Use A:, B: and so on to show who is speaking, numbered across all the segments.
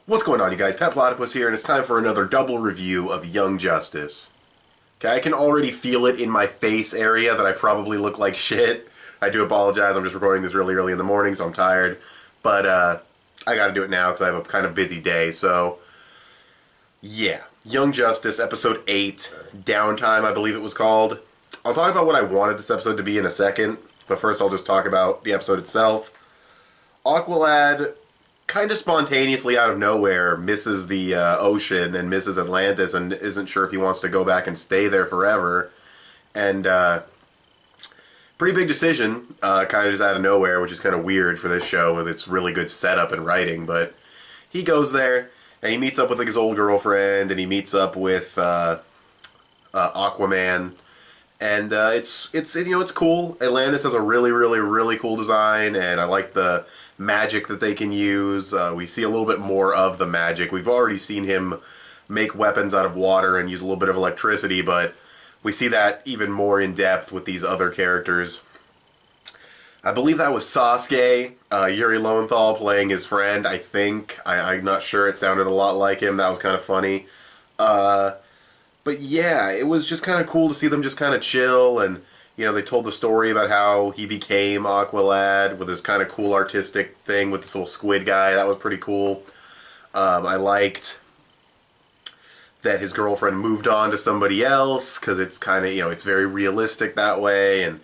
A: What's going on, you guys? Petplatypus here, and it's time for another double review of Young Justice. Okay, I can already feel it in my face area that I probably look like shit. I do apologize, I'm just recording this really early in the morning, so I'm tired. But, I gotta do it now because I have a kind of busy day, so... Yeah. Young Justice, Episode 8, Downtime, I believe it was called. I'll talk about what I wanted this episode to be in a second, but first I'll just talk about the episode itself. Aqualad, kind of spontaneously out of nowhere, misses the ocean and misses Atlantis and isn't sure if he wants to go back and stay there forever. And pretty big decision, kind of just out of nowhere, which is kind of weird for this show with its really good setup and writing. But he goes there and he meets up with like his old girlfriend, and he meets up with Aquaman. And it's cool. Atlantis has a really cool design, and I like the magic that they can use. We see a little bit more of the magic. We've already seen him make weapons out of water and use a little bit of electricity, but we see that even more in depth with these other characters. I believe that was Sasuke, Yuri Lowenthal playing his friend, I think. I'm not sure. It sounded a lot like him. That was kind of funny. But yeah, it was just kind of cool to see them just kind of chill, and, you know, they told the story about how he became Aqualad with this kind of cool artistic thing with this little squid guy. That was pretty cool. I liked that his girlfriend moved on to somebody else, because it's kind of, you know, it's very realistic that way, and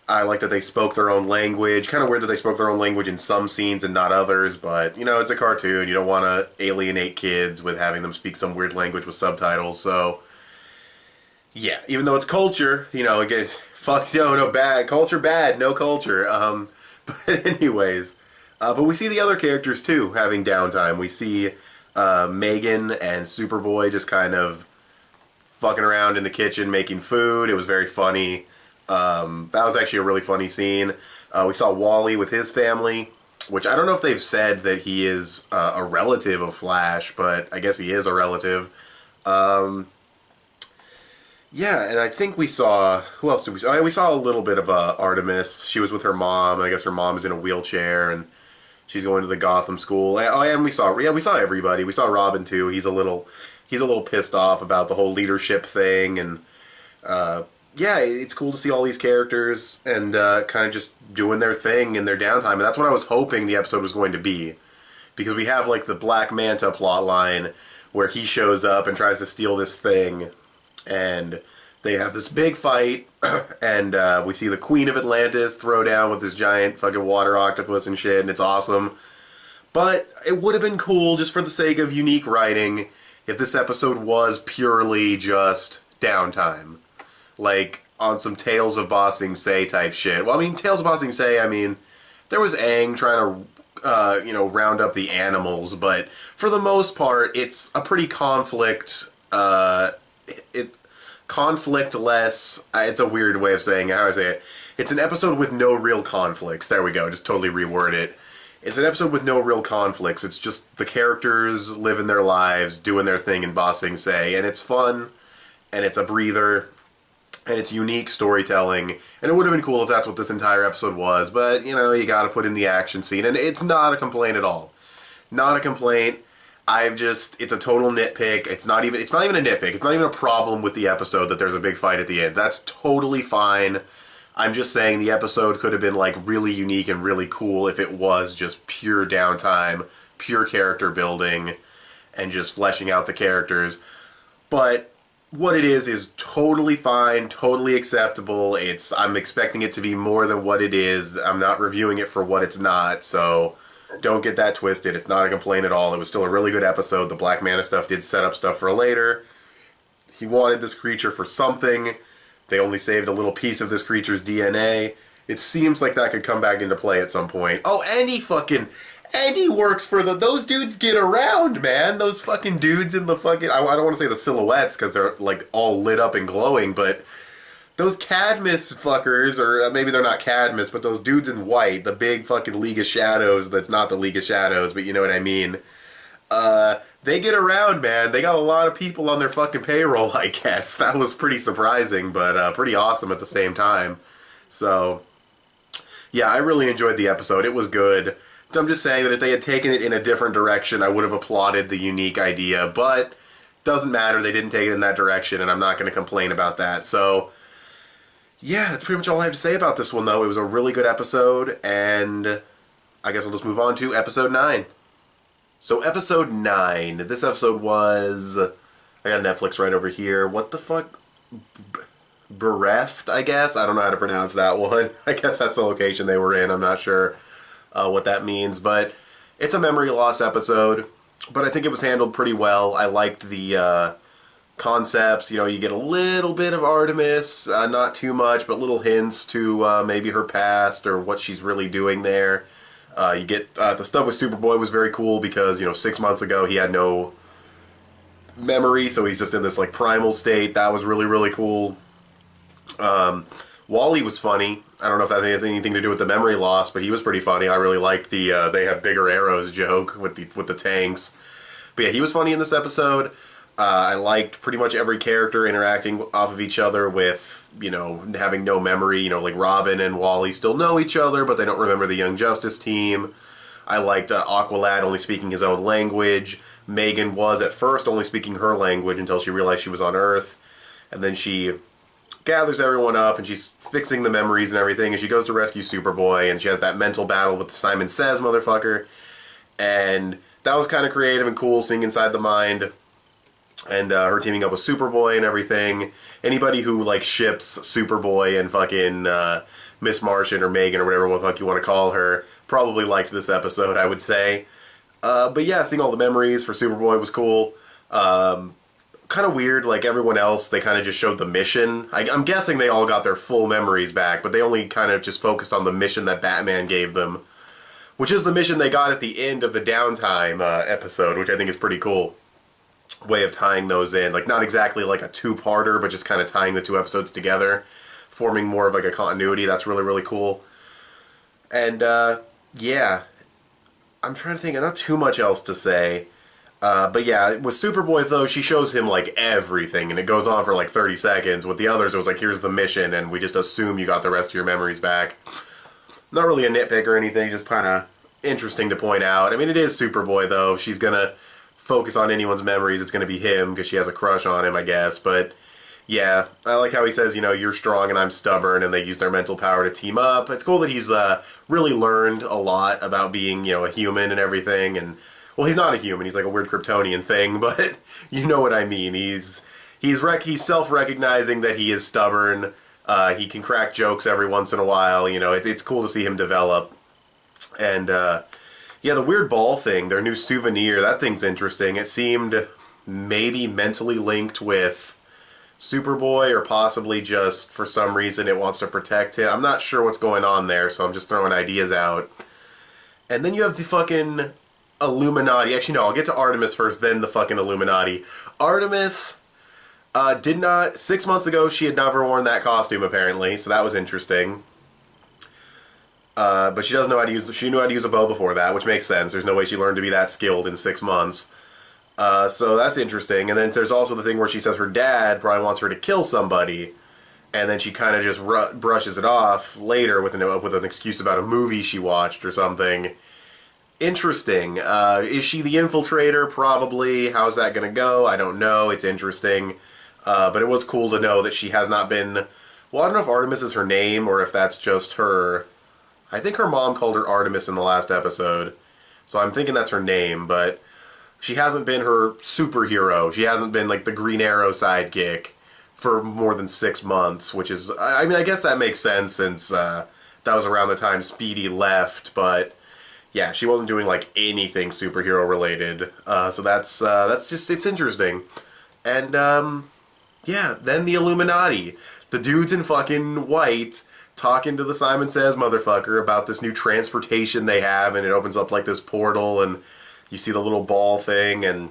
A: I like that they spoke their own language. Kind of weird that they spoke their own language in some scenes and not others, but, you know, it's a cartoon. You don't want to alienate kids with having them speak some weird language with subtitles, so... Yeah, even though it's culture, you know, again, fuck, no, bad, culture bad, no culture. But anyways, but we see the other characters too having downtime. We see Megan and Superboy just kind of fucking around in the kitchen making food. It was very funny. That was actually a really funny scene. We saw Wally with his family, which I don't know if they've said that he is a relative of Flash, but I guess he is a relative. Yeah, and I think we saw... Who else did we see? We saw a little bit of Artemis. She was with her mom, and I guess her mom is in a wheelchair, and she's going to the Gotham school. And we saw everybody. We saw Robin, too. He's a little pissed off about the whole leadership thing, and... yeah, it's cool to see all these characters and kind of just doing their thing in their downtime, and that's what I was hoping the episode was going to be. Because we have, like, the Black Manta plotline, where he shows up and tries to steal this thing... And they have this big fight, and we see the Queen of Atlantis throw down with this giant fucking water octopus and shit, and it's awesome. But it would have been cool, just for the sake of unique writing, if this episode was purely just downtime. Like, on some Tales of Ba Sing Se type shit. Well, I mean, Tales of Ba Sing Se, I mean, there was Aang trying to, you know, round up the animals, but for the most part, it's a pretty conflict-less, it's a weird way of saying how I say it. It's an episode with no real conflicts. There we go, just totally reword it. It's an episode with no real conflicts. It's just the characters living their lives, doing their thing in Ba Sing Se, and it's fun, and it's a breather, and it's unique storytelling, and it would have been cool if that's what this entire episode was, but, you know, you gotta put in the action scene, and it's not a complaint at all. Not a complaint. It's a total nitpick. It's not even a nitpick. It's not even a problem with the episode that there's a big fight at the end. That's totally fine. I'm just saying the episode could have been, like, really unique and really cool if it was just pure downtime, pure character building, and just fleshing out the characters. But what it is totally fine, totally acceptable. I'm expecting it to be more than what it is. I'm not reviewing it for what it's not, so... Don't get that twisted. It's not a complaint at all. It was still a really good episode. The Black Manta stuff did set up stuff for later. He wanted this creature for something. They only saved a little piece of this creature's DNA. It seems like that could come back into play at some point. Oh, and he works for those dudes get around, man. Those fucking dudes in the fucking... I don't want to say the silhouettes, because they're, like, all lit up and glowing, but... Those Cadmus fuckers, or maybe they're not Cadmus, but those dudes in white, the big fucking League of Shadows that's not the League of Shadows, but you know what I mean. They get around, man. They got a lot of people on their fucking payroll, I guess. That was pretty surprising, but pretty awesome at the same time. So, yeah, I really enjoyed the episode. It was good. I'm just saying that if they had taken it in a different direction, I would have applauded the unique idea, but doesn't matter. They didn't take it in that direction, and I'm not going to complain about that. So, yeah, that's pretty much all I have to say about this one, though. It was a really good episode, and I guess I'll just move on to episode 9. So, episode 9. This episode was... I got Netflix right over here. What the fuck? Bereft, I guess? I don't know how to pronounce that one. I guess that's the location they were in. I'm not sure what that means, but it's a memory loss episode, but I think it was handled pretty well. I liked the concepts. You know, you get a little bit of Artemis, not too much, but little hints to maybe her past or what she's really doing there. You get the stuff with Superboy was very cool because, you know, 6 months ago he had no memory, so he's just in this like primal state. That was really, really cool. Wally was funny. I don't know if that has anything to do with the memory loss, but he was pretty funny. I really liked the they have bigger arrows joke with the tanks. But yeah, he was funny in this episode. I liked pretty much every character interacting off of each other with, you know, having no memory. You know, like Robin and Wally still know each other, but they don't remember the Young Justice team. I liked Aqualad only speaking his own language. Megan was at first only speaking her language until she realized she was on Earth. And then she gathers everyone up and she's fixing the memories and everything, and she goes to rescue Superboy, and she has that mental battle with the Simon Says motherfucker. And that was kind of creative and cool, seeing inside the mind. And her teaming up with Superboy and everything. Anybody who like ships Superboy and fucking Miss Martian or Megan or whatever the fuck you want to call her probably liked this episode, I would say. But yeah, seeing all the memories for Superboy was cool. Kind of weird, like everyone else, they kind of just showed the mission. I'm guessing they all got their full memories back, but they only kind of just focused on the mission that Batman gave them, which is the mission they got at the end of the Downtime episode, which I think is pretty cool. Way of tying those in. Like, not exactly like a two-parter, but just kind of tying the two episodes together, forming more of like a continuity. That's really, really cool. And, yeah. I'm trying to think, not too much else to say. But yeah, with Superboy, though, she shows him, like, everything, and it goes on for, like, 30 seconds. With the others, it was like, here's the mission, and we just assume you got the rest of your memories back. Not really a nitpick or anything, just kind of interesting to point out. I mean, it is Superboy, though. If she's gonna focus on anyone's memories, it's gonna be him, because she has a crush on him, I guess. But, yeah, I like how he says, you know, you're strong and I'm stubborn, and they use their mental power to team up. It's cool that he's really learned a lot about being, you know, a human and everything, and... Well, he's not a human. He's like a weird Kryptonian thing, but you know what I mean. He's self-recognizing that he is stubborn. He can crack jokes every once in a while. You know, it's cool to see him develop. And yeah, the weird ball thing, their new souvenir, that thing's interesting. It seemed maybe mentally linked with Superboy, or possibly just for some reason it wants to protect him. I'm not sure what's going on there, so I'm just throwing ideas out. And then you have the fucking Illuminati. Actually, no, I'll get to Artemis first, then the fucking Illuminati. Artemis did not... 6 months ago, she had never worn that costume, apparently, so that was interesting. But she doesn't know how to use... She knew how to use a bow before that, which makes sense. There's no way she learned to be that skilled in 6 months. So that's interesting. And then there's also the thing where she says her dad probably wants her to kill somebody, and then she kind of just brushes it off later with an excuse about a movie she watched or something. Interesting. Is she the infiltrator? Probably. How's that going to go? I don't know. It's interesting. But it was cool to know that she has not been... Well, I don't know if Artemis is her name or if that's just her... I think her mom called her Artemis in the last episode. So I'm thinking that's her name, but she hasn't been her superhero. She hasn't been like the Green Arrow sidekick for more than 6 months, which is... I mean, I guess that makes sense since that was around the time Speedy left, but... Yeah, she wasn't doing, like, anything superhero-related. So that's just, it's interesting. And, yeah, then the Illuminati. The dudes in fucking white talking to the Simon Says motherfucker about this new transportation they have, and it opens up, like, this portal, and you see the little ball thing, and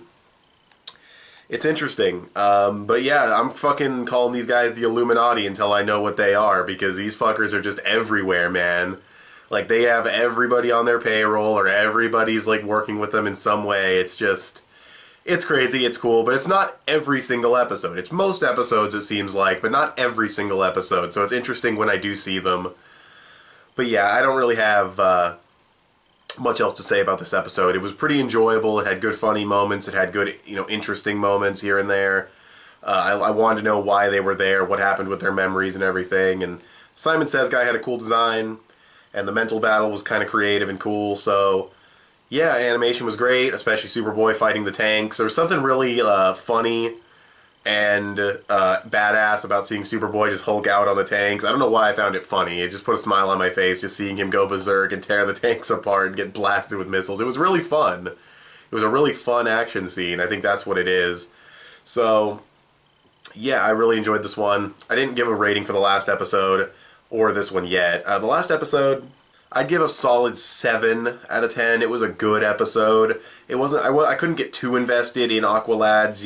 A: it's interesting. But yeah, I'm fucking calling these guys the Illuminati until I know what they are, because these fuckers are just everywhere, man. Like, they have everybody on their payroll, or everybody's, like, working with them in some way. It's just... It's crazy, it's cool, but it's not every single episode. It's most episodes, it seems like, but not every single episode. So it's interesting when I do see them. But yeah, I don't really have much else to say about this episode. It was pretty enjoyable. It had good funny moments. It had good, interesting moments here and there. I wanted to know why they were there, what happened with their memories and everything. And Simon Says Guy had a cool design, and the mental battle was kind of creative and cool. So, yeah, animation was great, especially Superboy fighting the tanks. There was something really funny and badass about seeing Superboy just Hulk out on the tanks. I don't know why I found it funny. It just put a smile on my face just seeing him go berserk and tear the tanks apart and get blasted with missiles. It was really fun. It was a really fun action scene. I think that's what it is. So, yeah, I really enjoyed this one. I didn't give a rating for the last episode or this one yet. The last episode, I'd give a solid 7 out of 10. It was a good episode. It wasn't. I couldn't get too invested in Aqualad's,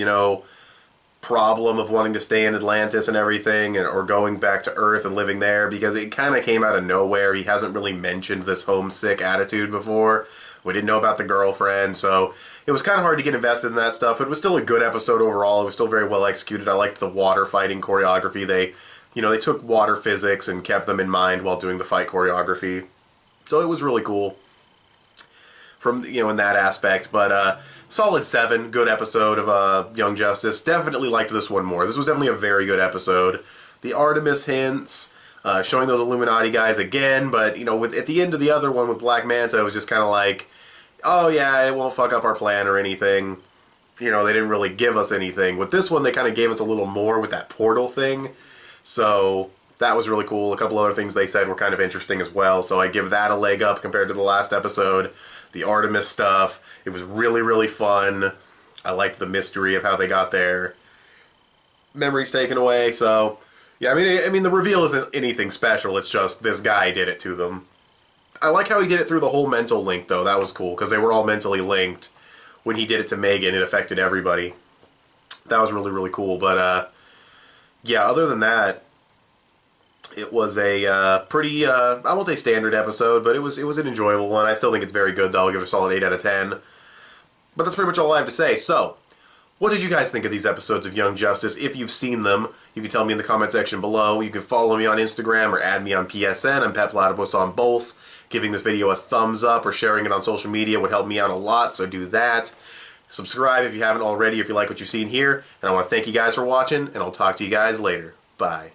A: problem of wanting to stay in Atlantis and everything, or going back to Earth and living there, because it kind of came out of nowhere. He hasn't really mentioned this homesick attitude before. We didn't know about the girlfriend, so it was kind of hard to get invested in that stuff, but it was still a good episode overall. It was still very well executed. I liked the water fighting choreography. They took water physics and kept them in mind while doing the fight choreography. So it was really cool from, in that aspect. But solid 7, good episode of Young Justice. Definitely liked this one more. This was definitely a very good episode. The Artemis hints, showing those Illuminati guys again, but, at the end of the other one with Black Manta, it was just kind of like, oh yeah, it won't fuck up our plan or anything. They didn't really give us anything. With this one, they kind of gave us a little more with that portal thing. So that was really cool. A couple other things they said were kind of interesting as well. So I give that a leg up compared to the last episode. The Artemis stuff, it was really, really fun. I liked the mystery of how they got there. Memories taken away, so yeah, I mean the reveal isn't anything special. It's just this guy did it to them. I like how he did it through the whole mental link, though. That was cool, because they were all mentally linked. When he did it to Megan, it affected everybody. That was really, really cool. But, yeah, other than that, it was a pretty, I won't say standard episode, but it was an enjoyable one. I still think it's very good, though. I'll give it a solid 8 out of 10. But that's pretty much all I have to say. So, what did you guys think of these episodes of Young Justice? If you've seen them, you can tell me in the comment section below. You can follow me on Instagram or add me on PSN. I'm petplatypus on both. Giving this video a thumbs up or sharing it on social media would help me out a lot, so do that. Subscribe if you haven't already, if you like what you've seen here. And I want to thank you guys for watching, and I'll talk to you guys later. Bye.